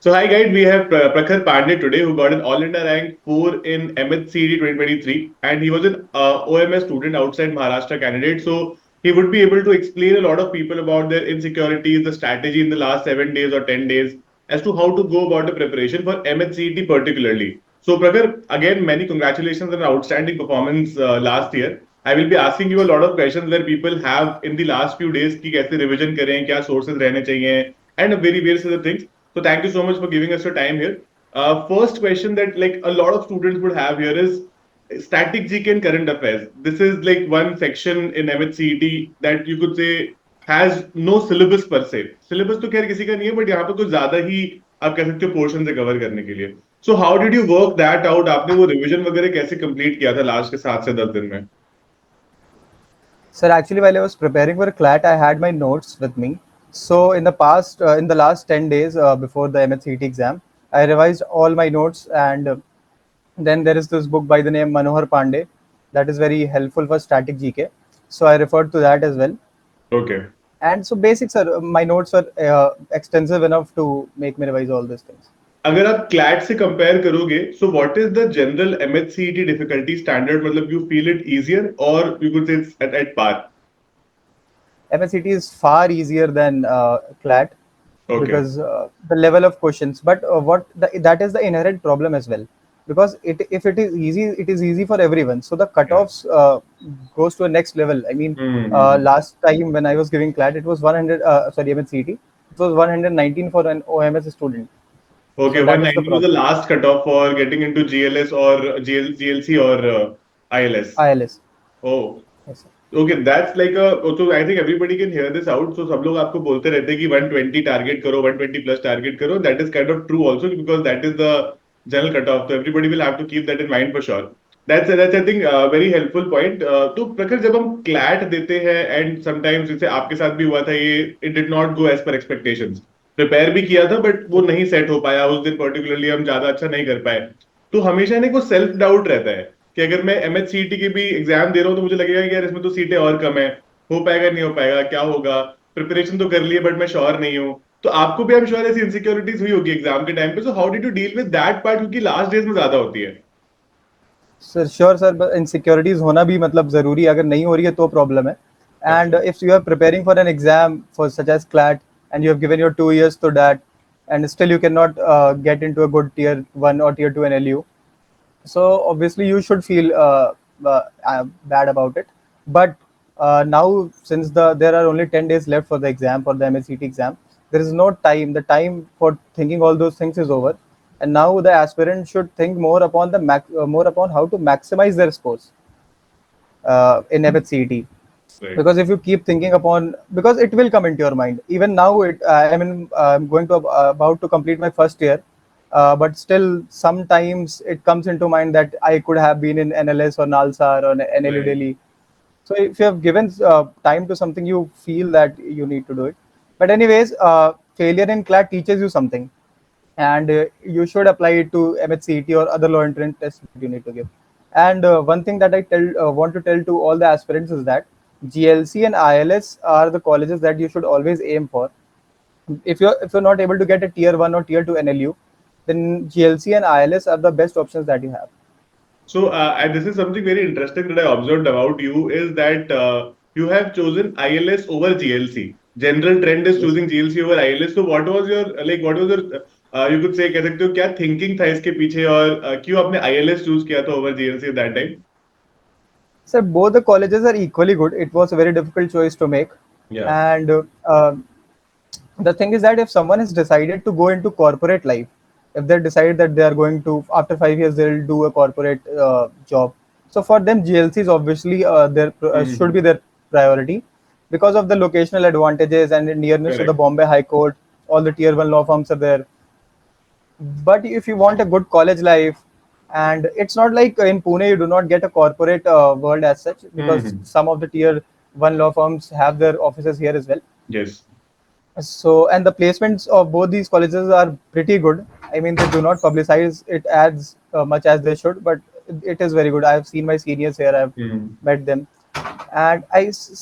So hi guys, we have Prakhar Pandey today who got an All India rank 4 in MHCD 2023 and he was an OMS student outside Maharashtra candidate. So he would be able to explain a lot of people about their insecurities, the strategy in the last 7 days or 10 days as to how to go about the preparation for MHCET particularly. So Prakhar, again, many congratulations on an outstanding performance last year. I will be asking you a lot of questions where people have in the last few days कि कैसे revision करें, क्या sources रहने चाहिए, and various other things. So thank you so much for giving us your time here. First question that like a lot of students would have here is static GK and current affairs. This is like one section in MHCET that you could say has no syllabus per se. Syllabus तो खैर किसी का नहीं है, but यहाँ पे कुछ ज्यादा ही आप कह सकते हो पोर्शन से कवर करने के लिए. So how did you work that out? आपने वो रिवीजन वगैरह कैसे कंप्लीट किया था लास्ट के 7 से 10 दिन में? Sir, actually, while I was preparing for CLAT, I had my notes with me. So, in the last 10 days before the MHCT exam, I revised all my notes. And then there is this book by the name Manohar Pandey that is very helpful for static GK. So, I referred to that as well. Okay. And so, basics are my notes are extensive enough to make me revise all these things. अगर आप CLAT से compare करोगे so what is the general MHCET difficulty standard मतलब you feel it easier और you could say at par. MSCT is far easier than CLAT okay. because the level of questions. But that is the inherent problem as well. Because if it is easy, it is easy for everyone. So the cutoffs goes to a next level. I mean, last time when I was giving CLAT, it was 100. Sorry, MSCT. It was 119 for an OMS student. Okay, So that is the 190 was the problem. Last cut off for getting into GLS और GLC और ILS. ILS. Oh. Yes, sir. Okay, that's like तो I think everybody can hear this out. So सब लोग आपको बोलते रहते हैं कि 120 टारगेट करो, 120 प्लस टारगेट करो. That is kind of true also because that is the general cut off. तो everybody will have to keep that in mind for sure. That's I think very helpful point. तो प्रखर, जब हम CLAT देते हैं and sometimes जैसे आपके साथ भी हुआ था, ये it did not go as per expectations. Prepare भी किया था बट वो नहीं सेट हो पाया उस दिन, पर्टिकुलरली हम ज्यादा अच्छा नहीं कर पाए. तो हमेशा ना को सेल्फ डाउट रहता है कि अगर मैं एमएचसीटी की भी एग्जाम दे रहा हूँ तो मुझे लगेगा कि यार इसमें तो सीटें और कम है, हो पाएगा नहीं हो पाएगा, क्या होगा. प्रिपरेशन तो कर लिए बट मैं श्योर नहीं हूँ. तो आपको भी आई एम श्योर ऐसी इनसिक्योरिटीज हुई होगी एग्जाम के टाइम पे. So how did you deal with that part, क्योंकि लास्ट डेज में ज्यादा होती है. सर श्योर सर, इनसिक्योरिटीज होना भी मतलब जरूरी है. अगर नहीं हो रही है तो प्रॉब्लम है. And अच्छा. if you are preparing for an exam for such as CLAT and you have given your 2 years to that, and still you cannot get into a good tier 1 or tier 2 NLU, so obviously you should feel bad about it. But now, since there are only 10 days left for the exam, for the MSCT exam, there is no time. The time for thinking all those things is over, and now the aspirant should think more upon more upon how to maximize their scores in MHCET. Right. Because if you keep thinking upon, because it will come into your mind. Even now, I mean, I'm going to about to complete my first year, but still sometimes it comes into mind that I could have been in NLS or Nalsar or NLU Right. Delhi. So if you have given time to something, you feel that you need to do it. But anyways, failure in CLAT teaches you something, and you should apply it to MHCET or other law entrance tests that you need to give. And one thing that I want to tell to all the aspirants is that GLC and ILS are the colleges that you should always aim for. If you're not able to get a tier 1 or tier 2 NLU, then GLC and ILS are the best options that you have. So, and this is something very interesting that I observed about you is that you have chosen ILS over GLC. General trend is Yes. choosing GLC over ILS. So, what was your like? What was your you could say कह सकते हो क्या thinking था इसके पीछे और क्यों आपने ILS choose किया था over GLC at that time? So both the colleges are equally good. It was a very difficult choice to make, Yeah. and the thing is that if someone has decided to go into corporate life, if they decide that they are going to, after 5 years they'll do a corporate job, so for them GLC is obviously their should be Hmm. their priority, because of the locational advantages and the nearness to the Correct. Bombay High Court. All the tier 1 law firms are there. But if you want a good college life, and it's not like in Pune you do not get a corporate world as such, because Hmm. some of the tier 1 law firms have their offices here as well. Yes. So, and the placements of both these colleges are pretty good. I mean, they do not publicize it as much as they should, but it is very good. I have seen my seniors here. I've Hmm. met them, and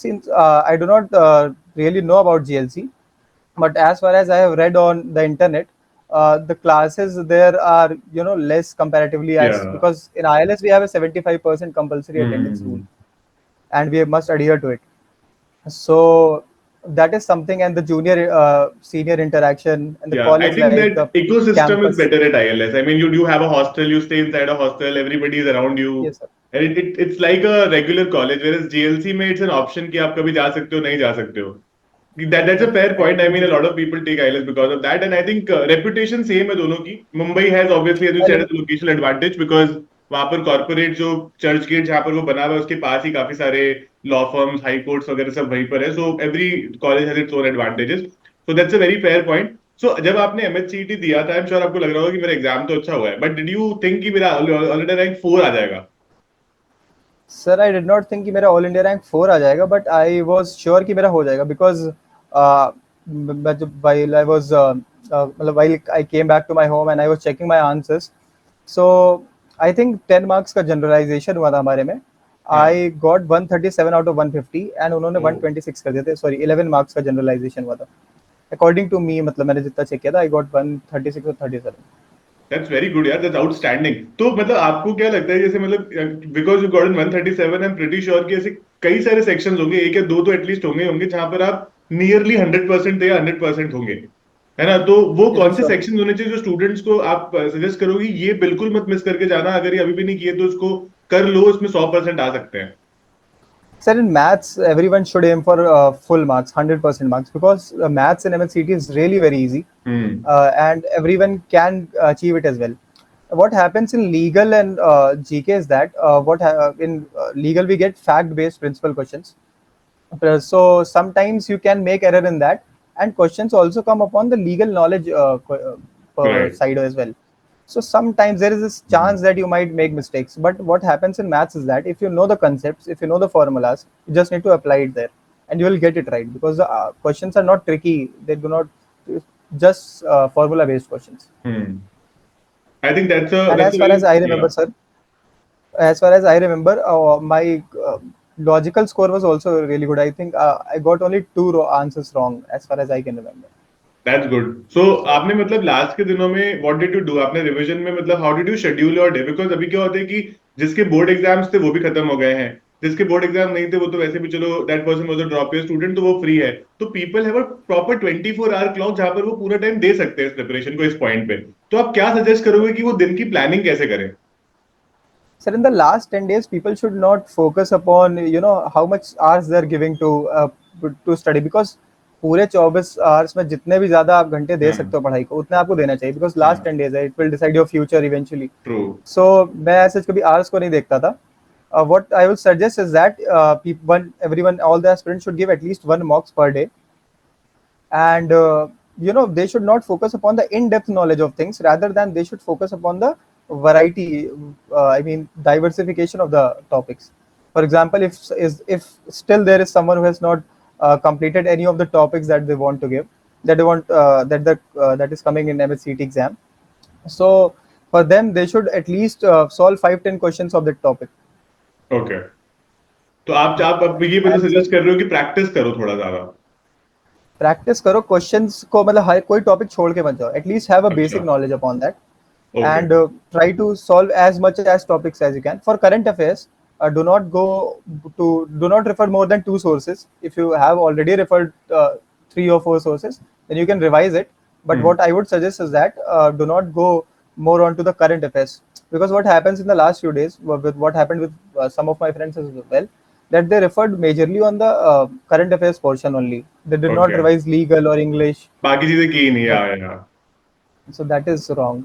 since I do not really know about GLC, but as far as I have read on the internet, the classes there are less comparatively, as Yeah. because in ILS we have a 75% compulsory attendance rule, Hmm. and we must adhere to it. So that is something, and the junior senior interaction and the Yeah, I college think life, the that ecosystem is campus. better at ILS. I mean, you have a hostel, you stay inside a hostel, everybody is around you, Yes, sir. and it's like a regular college. Whereas JLC में it's an option कि आप कभी जा सकते हो नहीं जा सकते हो. That's a Yes, fair I point. I agree mean, with a you. lot of people take IELTS because of that, and I think reputation same है दोनों की. Mumbai has obviously, as you Well, said, a locational advantage because वहाँ पर corporate जो church gate जहाँ पर वो बना हुआ है उसके पास ही काफी सारे law firms, high courts वगैरह सब वहीं पर है. So every college has its own advantages. So that's a very fair point. So जब आपने MHCET दिया था, I'm sure आपको लग रहा होगा कि मेरा एग्जाम तो अच्छा हुआ है. But did you think कि मेरा ऑलरेडी रैंक 4 आ जाएगा? Sir I did not think कि मेरा ऑल इंडिया रैंक 4 आ जाएगा, बट आई वाज श्योर कि मेरा हो जाएगा, बिकॉज मैं जब while I was मतलब while I came back to my home and I was checking my answers, so I think 10 marks का जनरलाइजेशन हुआ था हमारे में. हाँ. I got 137 out of 150 and उन्होंने ओ. 126 कर दिए थे. सॉरी, 11 मार्क्स का जनरलाइजेशन हुआ था अकॉर्डिंग टू मी. मतलब मैंने जितना चेक किया था, आई गॉट 136 और 37. दैट्स वेरी गुड यार, दैट्स आउटस्टैंडिंग. तो मतलब आपको क्या लगता है जैसे मतलब because you got in 137, I am pretty sure कि ऐसे कई सारे सेक्शंस होंगे, एक या दो तो एटलीस्ट होंगे होंगे जहां पर आप नियरली 100% या 100% होंगे, है ना? तो वो जी सर, कौन से श्योर. सेक्शन होने चाहिए जो स्टूडेंट्स को आप सजेस्ट करोगे ये बिल्कुल मत मिस करके जाना, अगर ये अभी भी नहीं किए तो उसको कर लो, इसमें 100% आ सकते हैं? Sir, in maths, everyone should aim for full marks, 100% marks, because maths in MHCT is really very easy, hmm. and everyone can achieve it as well. What happens in legal and GK is that in legal we get fact-based principal questions. So sometimes you can make error in that, and questions also come upon the legal knowledge right. side as well. So sometimes there is this chance that you might make mistakes. But what happens in maths is that if you know the concepts, if you know the formulas, you just need to apply it there, and you will get it right, because the questions are not tricky. They do not just formula-based questions. Hmm. I think that's a And that's as a far very. as I remember, sir, as far as I remember, my logical score was also really good. I think I got only two answers wrong, as far as I can remember. That's good. So So आपने मतलब last के दिनों में what did you do? आपने revision में मतलब how did you schedule your day? Because अभी क्या होता है कि जिसके बोर्ड एग्जाम्स थे वो भी खत्म हो गए हैं, जिसके बोर्ड एग्जाम नहीं थे वो तो वैसे भी चलो that person was a drop year student, तो वो फ्री है. तो people have a proper 24 hour clock जहां पर वो पूरा टाइम दे सकते हैं इस प्रिपरेशन को, इस पॉइंट पे. तो आप क्या सजेस्ट करोगे कि वो दिन की प्लानिंग कैसे करें? sir, in the last 10 days, people should not focus upon how much hours they're giving to study, because पूरे 24 आवर्स में जितने भी ज्यादा आप घंटे दे हाँ. सकते हो पढ़ाई को, उतने आपको देना चाहिए, बिकॉज लास्ट हाँ. 10 days है, it will decide your future eventually. True. So मैं ऐसे कभी आवर्स को नहीं देखता था. What I would suggest is that everyone, all the aspirants should give at least one mocks per day, and they should not focus upon the in-depth knowledge of things, rather than they should focus upon the variety, I mean diversification of the topics. For example, if still there is someone who has not completed any of the topics that they want to give, that they want that is coming in MSCT exam, so for them they should at least solve 5-10 questions of that topic. Okay. तो आप अब ये मतलब And suggest कर रहे हो कि practice करो थोड़ा ज्यादा? प्रैक्टिस करो क्वेश्चंस को, मतलब हर कोई टॉपिक छोड़ के मत जाओ, एटलीस्ट हैव अ अच्छा. Basic knowledge upon that, okay. and try to solve as much as topics as you can. For current affairs, do not refer more than two sources. If you have already referred 3 or 4 sources, then you can revise it. But hmm. what I would suggest is that do not go more on to the current affairs, because what happens in the last few days, with what happened with some of my friends as well, that they referred majorly on the current affairs portion only. They did not okay. revise legal or English. बाकी चीजें की नहीं But आया. so that is wrong.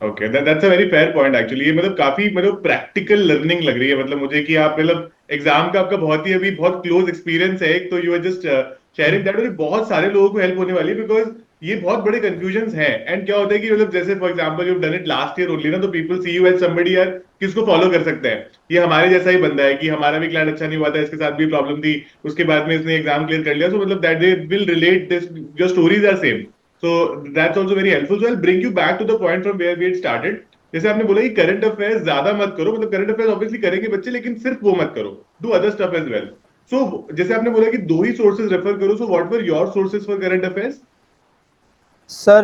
Okay, that's a very fair point actually. ये मतलब काफी मतलब practical learning लग रही है मतलब मुझे कि आप मतलब एग्जाम का आपका बहुत ही अभी बहुत क्लोज एक्सपीरियंस है एक, तो you are just sharing that, और ये बहुत सारे लोगों को हेल्प होने वाली है बिकॉज ये बहुत बड़े कंफ्यूजन हैं. एंड क्या होता है कि मतलब जैसे for example you done it last year only ना, तो people see you as somebody यार किसको फॉलो कर सकते हैं, ये हमारे जैसा ही बंदा है कि हमारा भी क्लास अच्छा नहीं हुआ था, इसके साथ भी प्रॉब्लम थी, उसके बाद में इसने एग्जाम क्लियर कर लिया, सो मतलब that they will relate this, your stories are same. So that's also very helpful. So I'll bring you back to the point from where we had started. जैसे आपने बोला कि करंट अफेयर्स ज्यादा मत करो, मतलब करंट अफेयर्स ऑब्वियसली करेंगे बच्चे, लेकिन सिर्फ वो मत करो, do other stuff as well. So जैसे आपने बोला कि दो ही सोर्सेज रेफर करो, so what are your sources for current affairs? Sir,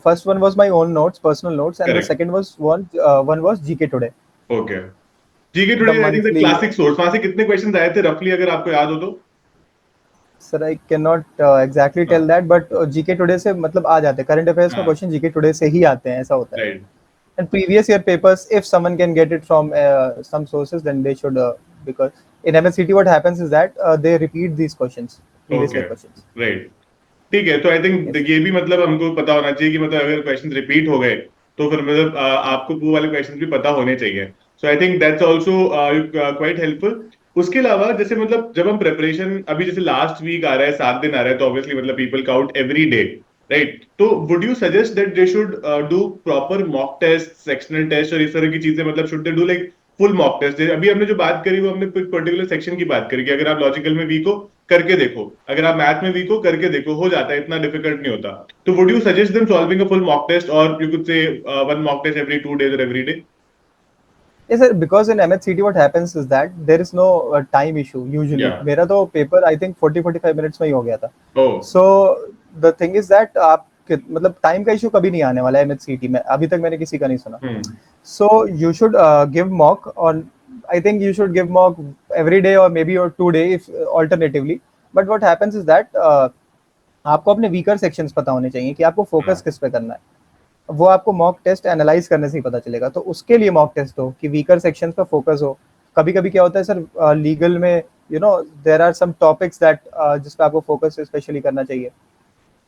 first one was my own notes, personal notes, and the correct. second was one was GK today, okay. GK the today I think the monthly. Classic source, वहां से कितने questions आए थे रफली, अगर आपको याद हो तो? Sir I can not exactly tell हाँ. दैट, बट जीके टुडे से मतलब आ जाते हैं, करंट अफेयर्स में हाँ. क्वेश्चन जीके टुडे से ही आते हैं, ऐसा होता है. Right. And previous year papers, if someone can get it from some sources, then they should, because in MSCT what happens is that they repeat these questions, previous okay. year questions. Right. ठीक है, तो I think Yes. ये भी मतलब हमको पता होना चाहिए कि मतलब अगर क्वेश्चन रिपीट हो गए तो फिर मतलब आपको वो वाले क्वेश्चन भी पता होने चाहिए. So I think that's also quite helpful. उसके अलावा जैसे मतलब जब हम प्रिपरेशन, अभी जैसे लास्ट वीक आ रहा है, 7 दिन आ रहा है, तो ऑब्वियसली मतलब people count every day, right? तो would you suggest that they should do proper mock test, sectional test और इस तरह की चीजें, मतलब should they do like full mock test? अभी हमने जो बात करी वो हमने पर्टिकुलर सेक्शन की बात करी कि अगर आप लॉजिकल में वीक हो करके देखो, अगर आप मैथ में वीक हो करके देखो, हो जाता है, इतना डिफिकल्ट नहीं होता. तो would you suggest them solving a full mock test, और you could say one mock test every 2 days और every day? Yes, sir, because in MHCT what happens is that there is no time issue usually. या. मेरा तो paper I think 40-45 minutes में ही हो गया था. Oh. So the thing is that आप मतलब टाइम का इशू कभी नहीं आने वाला है MHCT में, अभी तक मैंने किसी का नहीं सुना. हम्म. So you should give mock on. I think you should give mock every day or maybe or 2 day if alternatively. But what happens is that आपको अपने वीकर सेक्शंस पता होने चाहिए कि आपको फोकस हाँ. किस पे करना है. वो आपको मॉक टेस्ट एनालाइज करने से ही पता चलेगा. तो उसके लिए मॉक टेस्ट हो कि वीकर सेक्शंस पे फोकस हो. कभी कभी क्या होता है सर, लीगल में you know there are some topics that जिस पे आपको फोकस स्पेशली करना चाहिए.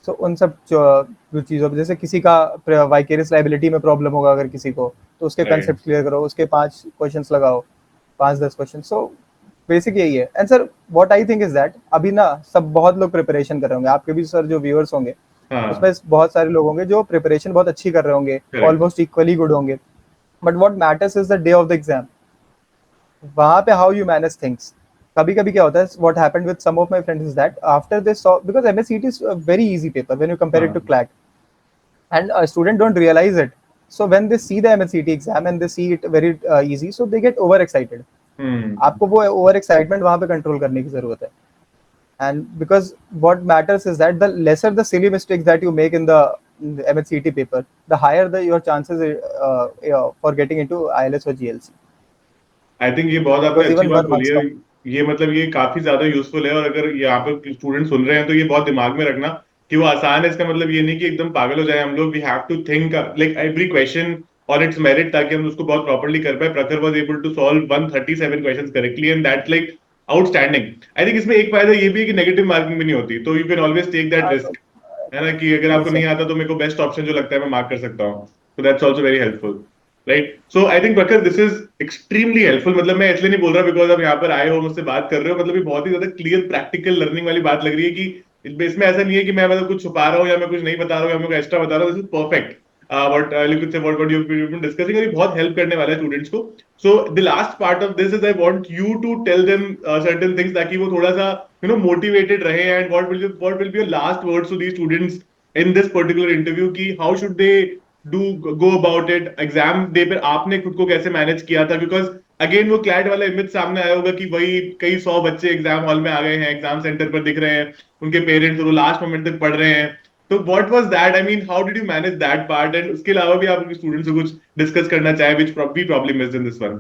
सो उन सब जो चीज़ों पे, जैसे किसी का वाइकेरियस लाइबिलिटी में प्रॉब्लम होगा अगर किसी को, तो उसके राइट. कंसेप्ट क्लियर करो, उसके 5 क्वेश्चंस लगाओ, 5-10 क्वेश्चन. सो बेसिक यही है. And sir what I think is that अभी ना सब बहुत लोग प्रिपरेशन कर रहे होंगे, आपके भी सर जो व्यूअर्स होंगे हाँ. उसमें बहुत सारे लोग होंगे जो प्रिपरेशन बहुत अच्छी कर रहे होंगे, करेक्ट. ऑलमोस्ट इक्वली गुड होंगे. But what matters is the day of the exam, वहां पे हाउ यू मैनेज थिंग्स. कभी कभी क्या होता है, what happened with some of my friends is that after they saw, because MSCT is a very easy paper when you compare it to हाँ. CLAT, and a student don't realize it. So when they see the MSCT exam and they see it very easy, so they get overexcited. हम्म. आपको वो over excitement वहां पे control करने की जरूरत है. And because what matters is that the lesser the silly mistakes that you make in the MHCT paper, the higher your chances for getting into ILS or GLC. I think ये बहुत आपने Because अच्छी even बात 1 month बोली है. stop. ये मतलब ये काफी ज्यादा यूजफुल है, और अगर यहाँ पर स्टूडेंट सुन रहे हैं तो ये बहुत दिमाग में रखना कि वो आसान है. इसका मतलब ये नहीं कि एकदम पागल हो जाए हम लोग. We have to think like every question और इट्स मेरिट, ताकि हम उसको बहुत प्रॉपर्ली कर पाए. Prakhar was able to solve 137 question correctly, and that like outstanding. I think इसमें एक फायदा ये भी है कि नेगेटिव मार्किंग भी नहीं होती, तो you can always take that So, risk, है ना, कि अगर आपको yes, नहीं sir. आता तो मेरे को बेस्ट ऑप्शन जो लगता है मैं मार्क कर सकता हूँ. तो that's also very helpful, right? So I think प्रखर दिस इज एक्सट्रीमली हेल्पफुल. मतलब मैं इसलिए नहीं बोल रहा बिकॉज आप यहाँ पर आए हो, मुझसे बात कर रहे हो, मतलब ये बहुत ही ज्यादा क्लियर प्रैक्टिकल लर्निंग वाली बात लग रही है कि इसमें ऐसा नहीं है कि मैं मतलब कुछ छुपा रहा हूँ या मैं कुछ नहीं बता रहा हूँ या मैं कुछ एक्स्ट्रा बता रहा हूँ. This is perfect what you been discussing, और ये बहुत हेल्प करने वाला है स्टूडेंट्स को. So the last part of this is I want you to tell them certain things, ताकि वो थोड़ा सा मोटिवेटेड रहे. And what will be your last words to the students in this particular interview, कि how should they do go about it exam day पर? आपने खुद को कैसे मैनेज किया था? बिकॉज अगेन वो क्लैट वाला इमेज सामने आया होगा कि वही कई 100 बच्चे एग्जाम हॉल में आ गए हैं, एग्जाम सेंटर पर दिख रहे हैं उनके पेरेंट्स, और वो लास्ट मोमेंट तक पढ़ रहे हैं. तो what was that, I mean how did you manage that part? And उसके अलावा भी आप स्टूडेंट्स से कुछ डिस्कस करना चाहे which be problem is in this one?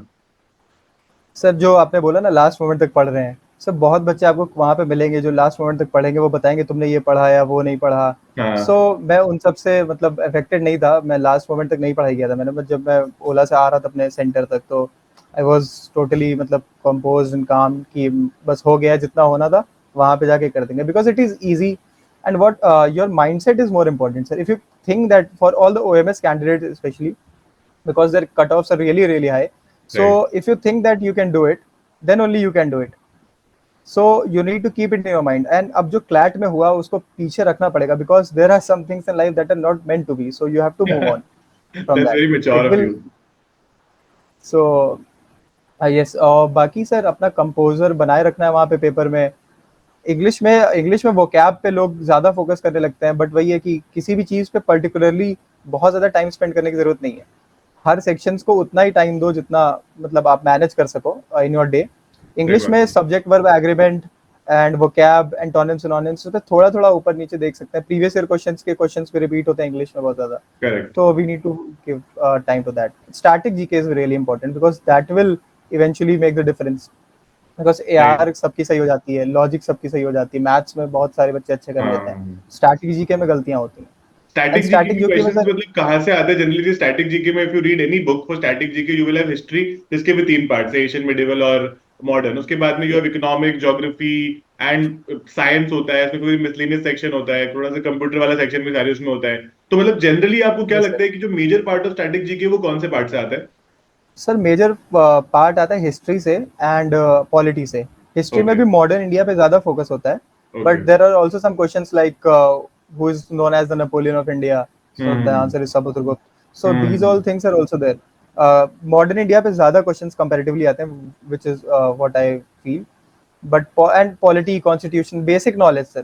Sir जो आपने बोला ना लास्ट मोमेंट तक पढ़ रहे हैं, सर बहुत बच्चे आपको वहाँ पे मिलेंगे जो लास्ट मोमेंट तक पढ़ेंगे, वो बताएंगे तुमने ये पढ़ा या वो नहीं पढ़ा. सो हाँ. मैं उन सब से मतलब अफेक्टेड नहीं था, मैं लास्ट मोमेंट तक नहीं पढ़ाई किया था मैंने. बट जब मैं ओला से आ रहा था अपने सेंटर तक, तो आई वॉज टोटली मतलब कंपोज एंड काम कि बस हो गया जितना होना था, वहाँ पे जाके कर देंगे, because it is easy. And what your mind set is more important sir. If you think that for all the OMS candidate specially, because their cutoffs are really really high. Right. So if you think that you can do it, then only you can do it. So you need to keep it in your mind. And अब जो CLAT में हुआ उसको पीछे रखना पड़ेगा, because there are some things in life that are not meant to be. So you have to move on from that's that. Very It mature of will. You. So yes. और बाकी sir अपना composer बनाए रखना है वहाँ पे paper में. English में वोकैब पे लोग ज़्यादा फोकस करने लगते हैं, बट वही है कि किसी भी चीज़ पे पर्टिकुलरली बहुत ज़्यादा टाइम स्पेंड करने की ज़रूरत नहीं है. हर सेक्शंस को उतना ही टाइम दो जितना मतलब आप मैनेज कर सको इन योर डे. सही इंग्लिश बात में है. Subject verb agreement and vocab, antonyms, synonyms पे थोड़ा थोड़ा ऊपर नीचे देख सकते हैं. प्रीवियस ईयर क्वेश्चंस भी रिपीट होते हैं इंग्लिश में बहुत ज्यादा. Correct. So we need to give time to that. Static GK is really important because that will eventually make the difference. Because right. AR सबकी सही हो जाती है, लॉजिक सबकी सही हो जाती है, मैथ्स में बहुत सारे बच्चे अच्छे कर लेते हैं, हाँ. स्टैटिक जीके में गलतियां होती हैं. एंड स्टैटिक जीके स्टैटिक के जीके में क्वेश्चंस सर, मतलब कहाँ से आते हैं जनरली? स्टैटिक जीके में if you read any book for static GK you will have history, जिसके भी 3 पार्ट्स है, एशियन, मिडिवल और मॉडर्न. उसके बाद में you have economic, geography and science होता है. इसमें कोई मिसलेनियस सेक्शन होता है, थोड़ा सा कंप्यूटर वाला सेक्शन भी सारे उसमें होता है. तो मतलब जनरली आपको क्या यस सर. लगता है कि जो major part of static GK वो कौन से पार्ट से आता है? सर मेजर पार्ट आता है हिस्ट्री से एंड पॉलिटी से. हिस्ट्री में ओके. भी मॉडर्न इंडिया पे ज्यादा फोकस होता है, but okay. There are also some questions like who is known as the Napoleon of India, so the hmm. Answer is Samudragupta. So these hmm. All things are also there. Modern India पे ज्यादा questions comparatively आते हैं, which is what I feel. But and polity, constitution, basic knowledge sir.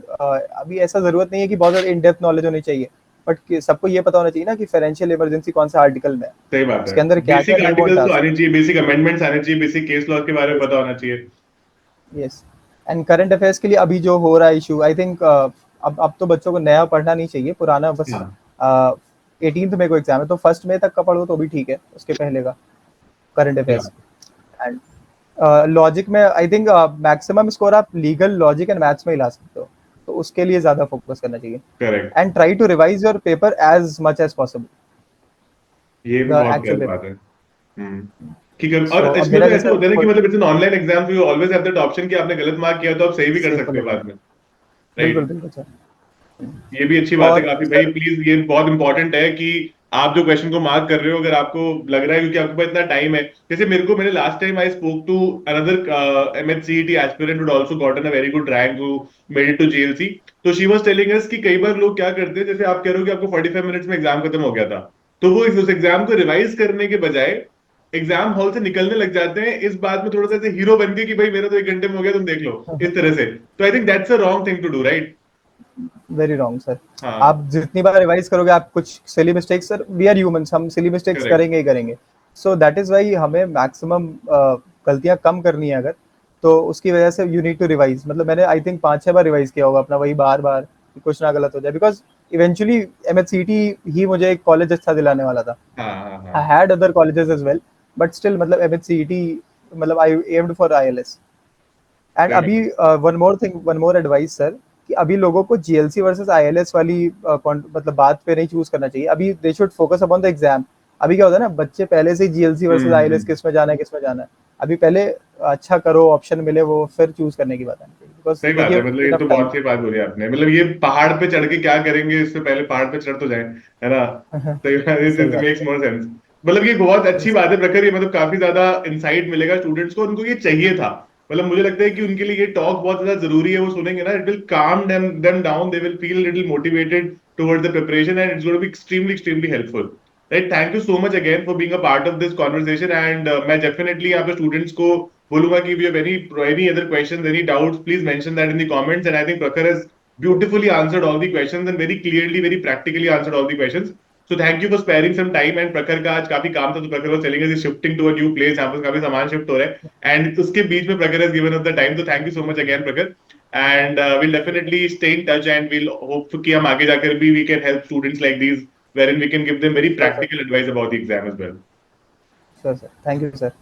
अभी ऐसा जरूरत नहीं है कि बहुत ज्यादा इन डेप्थ नॉलेज होनी चाहिए, बट सबको ये पता होना चाहिए ना कि फाइनेंशियल इमरजेंसी कौन सा आर्टिकल में है, सही बात है. उसके अंदर क्या क्या बेसिक दे वांट आर्टिकल्स तो टास्क. आने चाहिए, बेसिक अमेंडमेंट्स आने चाहिए, बेसिक केस लॉ के बारे में पता होना चाहिए. यस. एंड करंट अफेयर्स के लिए अभी जो हो रहा है इशू, आई थिंक अब तो बच्चों को नया पढ़ना नहीं चाहिए, पुराना बस. हाँ. 18th में को एग्जाम है तो 1st मई तक का पढ़ो तो भी ठीक है, उसके पहले का current Yeah. Affairs. And logic में आई थिंक मैक्सिमम स्कोर आप लीगल, लॉजिक एंड मैथ्स में ही ला सकते हो, तो उसके लिए ज्यादा फोकस करना चाहिए. Correct. And try to revise your paper as much as possible, ये भी द बहुत एक्चुअल गलत बात पेपर. है. हम्म. ठीक है. सो और अब इसमें मेरा तो ऐसा जैसा होता है ना कि मतलब it's an online exam, you always have that option कि आपने गलत मार्क किया तो आप सही भी कर सेफ सकते हो होने, बाद में. बिल्कुल राइट. बिल्कुल सर. ये भी अच्छी बात है और काफी भाई. सर, प्लीज, ये बहुत इंपॉर्टेंट है कि आप जो क्वेश्चन को मार्क कर रहे हो, अगर आपको लग रहा है क्योंकि आपके पास इतना टाइम है. जैसे मेरे को, मैंने last time I spoke to another MHCET aspirant who also gotten a very good rank, who made it to JLC. तो शी वाज टेलिंग अस कि कई बार लोग क्या करते हैं, जैसे आप कह रहे हो कि आपको 45 मिनट्स में एग्जाम खत्म हो गया था, तो वो इस उस एग्जाम को रिवाइज करने के बजाय एग्जाम हॉल से निकलने लग जाते हैं इस बात में थोड़ा सा ऐसे हीरो बन के कि भाई मेरा तो 1 घंटे में हो गया, तुम देख लो, इस तरह से. तो I think that's a wrong thing to do, right? Very wrong sir. हाँ. आप जितनी बार रिवाइज करोगे, आप कुछ silly mistakes, sir we are humans, हम सिली मिस्टेक्स करेक्ट. करेंगे ही करेंगे. सो दैट इज वाई हमें मैक्सिमम गलतियां कम करनी है अगर, तो उसकी वजह से यू नीड टू रिवाइज. मतलब मैंने आई थिंक 5-6 बार रिवाइज किया होगा अपना, वही बार बार कि कुछ ना गलत हो जाए. बिकॉज इवेंचुअली एमएचसीटी ही मुझे एक कॉलेज अच्छा दिलाने वाला था. हाँ. हाँ. आई हाँ. Had other colleges as well, but still मतलब एमएचसीटी, मतलब I aimed for ILS. And अभी correct. One more thing, one more advice sir, कि अभी लोगों को जीएलसी वर्सेस आईएलएस वाली मतलब बात पे नहीं चूज करना चाहिए. अभी they should focus upon the exam. अभी क्या होता है ना, बच्चे पहले से जीएलसी वर्सेस आईएलएस हम्म. किस में जाना है, किस में जाना है. अभी पहले अच्छा करो, ऑप्शन मिले वो, फिर चूज करने की बात आनी चाहिए. बिकॉज सही बात देखिए है. मतलब ये इनफ तो टाइम. बहुत सही बात बोली आपने. मतलब ये पहाड़ पे चढ़ के क्या करेंगे, इससे पहले पहाड़ पे चढ़ तो जाए, है ना? सही बात. सही इट बात मेक्स है. More sense. मतलब ये बहुत अच्छी Yes. बात है प्रखर. ये मतलब काफी ज्यादा इंसाइट मिलेगा स्टूडेंट्स को, उनको ये चाहिए था. मतलब मुझे लगता है कि उनके लिए ये टॉक बहुत ज्यादा जरूरी है. वो सुनेंगे ना, it will calm them down, they will feel little motivated towards the preparation and it's going to be extremely extremely helpful. Right. Thank you so much again for being a part of this conversation. And मैं definitely यहाँ पे students को बोलूंगा कि if you have any other questions, any doubts, please mention that in the comments. And I think Prakhar has beautifully answered all the questions and very clearly, very practically answered all the questions. So thank you for sparing some time. And Prakhar का आज काफी काम था, तो Prakhar was telling us he's shifting to a new place. यहाँ पर काफी सामान शिफ्ट हो रहा है, and उसके बीच में Prakhar has given us the time. So thank you so much again, Prakhar. And we'll definitely stay in touch, and we'll hope कि हम आगे जाकर भी we can help students like these, wherein we can give them very Sure, sir. practical advice about the exam as well. Sure, sir. Thank you, sir.